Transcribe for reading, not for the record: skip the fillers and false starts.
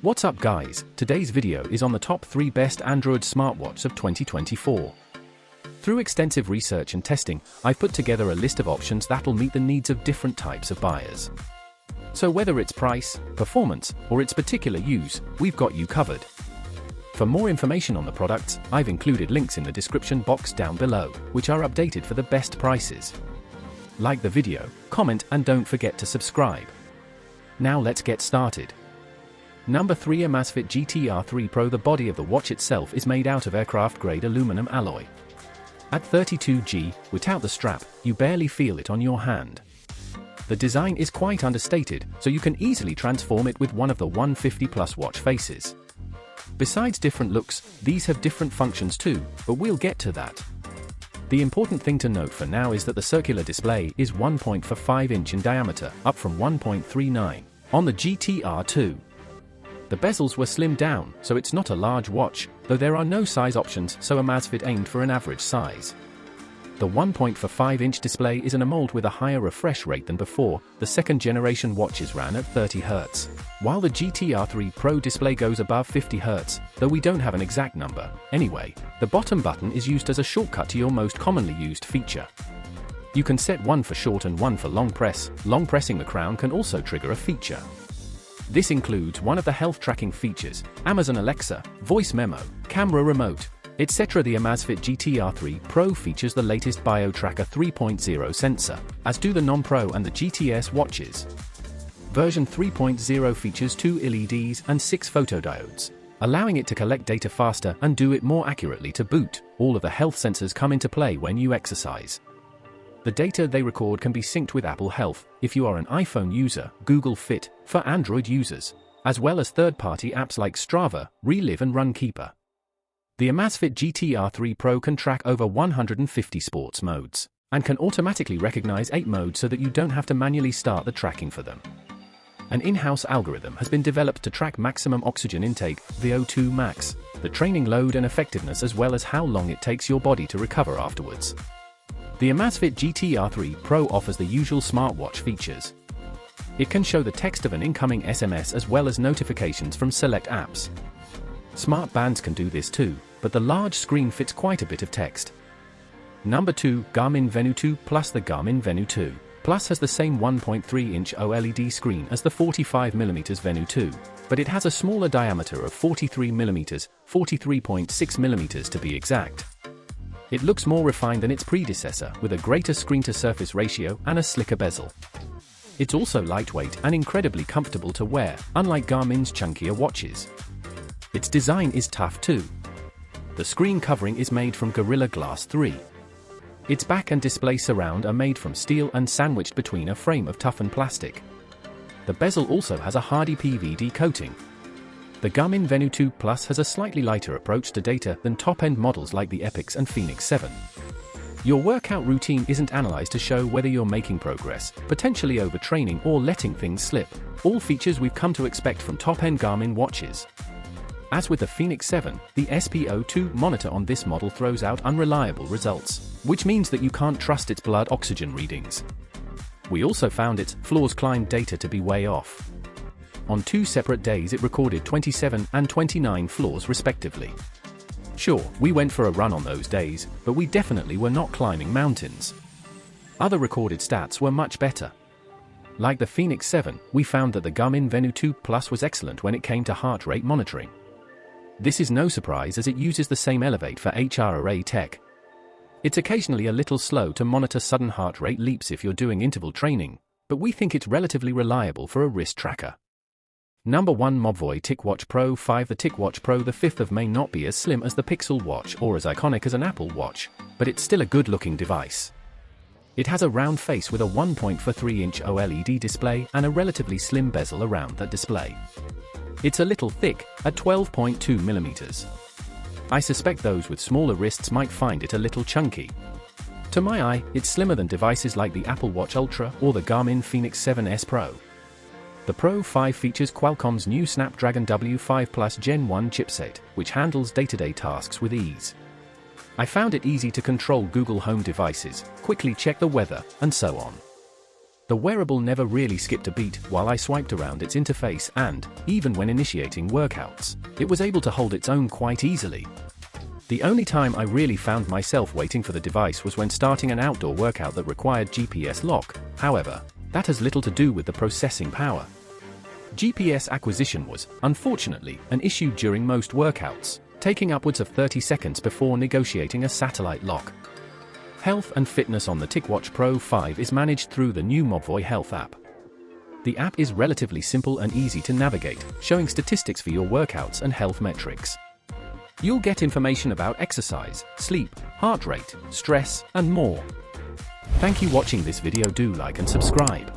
What's up guys, today's video is on the top 3 best Android smartwatches of 2024. Through extensive research and testing, I've put together a list of options that'll meet the needs of different types of buyers. So whether it's price, performance, or its particular use, we've got you covered. For more information on the products, I've included links in the description box down below, which are updated for the best prices. Like the video, comment, and don't forget to subscribe. Now let's get started. Number 3, Amazfit GT R3 Pro. The body of the watch itself is made out of aircraft-grade aluminum alloy. At 32G, without the strap, you barely feel it on your hand. The design is quite understated, so you can easily transform it with one of the 150 plus watch faces. Besides different looks, these have different functions too, but we'll get to that. The important thing to note for now is that the circular display is 1.45 inch in diameter, up from 1.39 on the GT R2. The bezels were slimmed down, so it's not a large watch, though there are no size options, so Amazfit aimed for an average size. The 1.45 inch display is in a mold with a higher refresh rate than before. The second generation watches ran at 30 Hz, while the GT R3 Pro display goes above 50 Hz, though we don't have an exact number. Anyway, the bottom button is used as a shortcut to your most commonly used feature. You can set one for short and one for long press. Long pressing the crown can also trigger a feature. This includes one of the health tracking features, Amazon Alexa, voice memo, camera remote, etc. The Amazfit GT R3 Pro features the latest BioTracker 3.0 sensor, as do the non-Pro and the GTS watches. Version 3.0 features 2 LEDs and 6 photodiodes, allowing it to collect data faster and do it more accurately. To boot, all of the health sensors come into play when you exercise. The data they record can be synced with Apple Health, if you are an iPhone user, Google Fit, for Android users, as well as third-party apps like Strava, Relive and Runkeeper. The Amazfit GT R3 Pro can track over 150 sports modes, and can automatically recognize 8 modes so that you don't have to manually start the tracking for them. An in-house algorithm has been developed to track maximum oxygen intake, VO2 max, the training load and effectiveness, as well as how long it takes your body to recover afterwards. The Amazfit GT R3 Pro offers the usual smartwatch features. It can show the text of an incoming SMS as well as notifications from select apps. Smart bands can do this too, but the large screen fits quite a bit of text. Number 2, Garmin Venu 2 Plus. The Garmin Venu 2 Plus has the same 1.3-inch OLED screen as the 45mm Venu 2, but it has a smaller diameter of 43mm, 43.6mm to be exact. It looks more refined than its predecessor, with a greater screen-to-surface ratio and a slicker bezel. It's also lightweight and incredibly comfortable to wear, unlike Garmin's chunkier watches. Its design is tough too. The screen covering is made from Gorilla Glass 3. Its back and display surround are made from steel and sandwiched between a frame of toughened plastic. The bezel also has a hardy PVD coating. The Garmin Venu 2 Plus has a slightly lighter approach to data than top-end models like the Epix and Fenix 7. Your workout routine isn't analyzed to show whether you're making progress, potentially overtraining, or letting things slip. All features we've come to expect from top-end Garmin watches. As with the Fenix 7, the SpO2 monitor on this model throws out unreliable results, which means that you can't trust its blood oxygen readings. We also found its floors climb data to be way off. On 2 separate days it recorded 27 and 29 floors respectively. Sure, we went for a run on those days, but we definitely were not climbing mountains. Other recorded stats were much better. Like the Fenix 7, we found that the Garmin Venu 2 Plus was excellent when it came to heart rate monitoring. This is no surprise as it uses the same Elevate for HRRA tech. It's occasionally a little slow to monitor sudden heart rate leaps if you're doing interval training, but we think it's relatively reliable for a wrist tracker. Number 1, Mobvoi TicWatch Pro 5. The TicWatch Pro, the 5th of, may not be as slim as the Pixel Watch or as iconic as an Apple Watch, but it's still a good-looking device. It has a round face with a 1.43-inch OLED display and a relatively slim bezel around that display. It's a little thick, at 12.2mm. I suspect those with smaller wrists might find it a little chunky. To my eye, it's slimmer than devices like the Apple Watch Ultra or the Garmin Fenix 7S Pro. The Pro 5 features Qualcomm's new Snapdragon W5 Plus Gen 1 chipset, which handles day-to-day tasks with ease. I found it easy to control Google Home devices, quickly check the weather, and so on. The wearable never really skipped a beat while I swiped around its interface and, even when initiating workouts, it was able to hold its own quite easily. The only time I really found myself waiting for the device was when starting an outdoor workout that required GPS lock. However, that has little to do with the processing power. GPS acquisition was, unfortunately, an issue during most workouts, taking upwards of 30 seconds before negotiating a satellite lock. Health and fitness on the TicWatch Pro 5 is managed through the new Mobvoi Health app. The app is relatively simple and easy to navigate, showing statistics for your workouts and health metrics. You'll get information about exercise, sleep, heart rate, stress, and more. Thank you for watching this video. Do like and subscribe.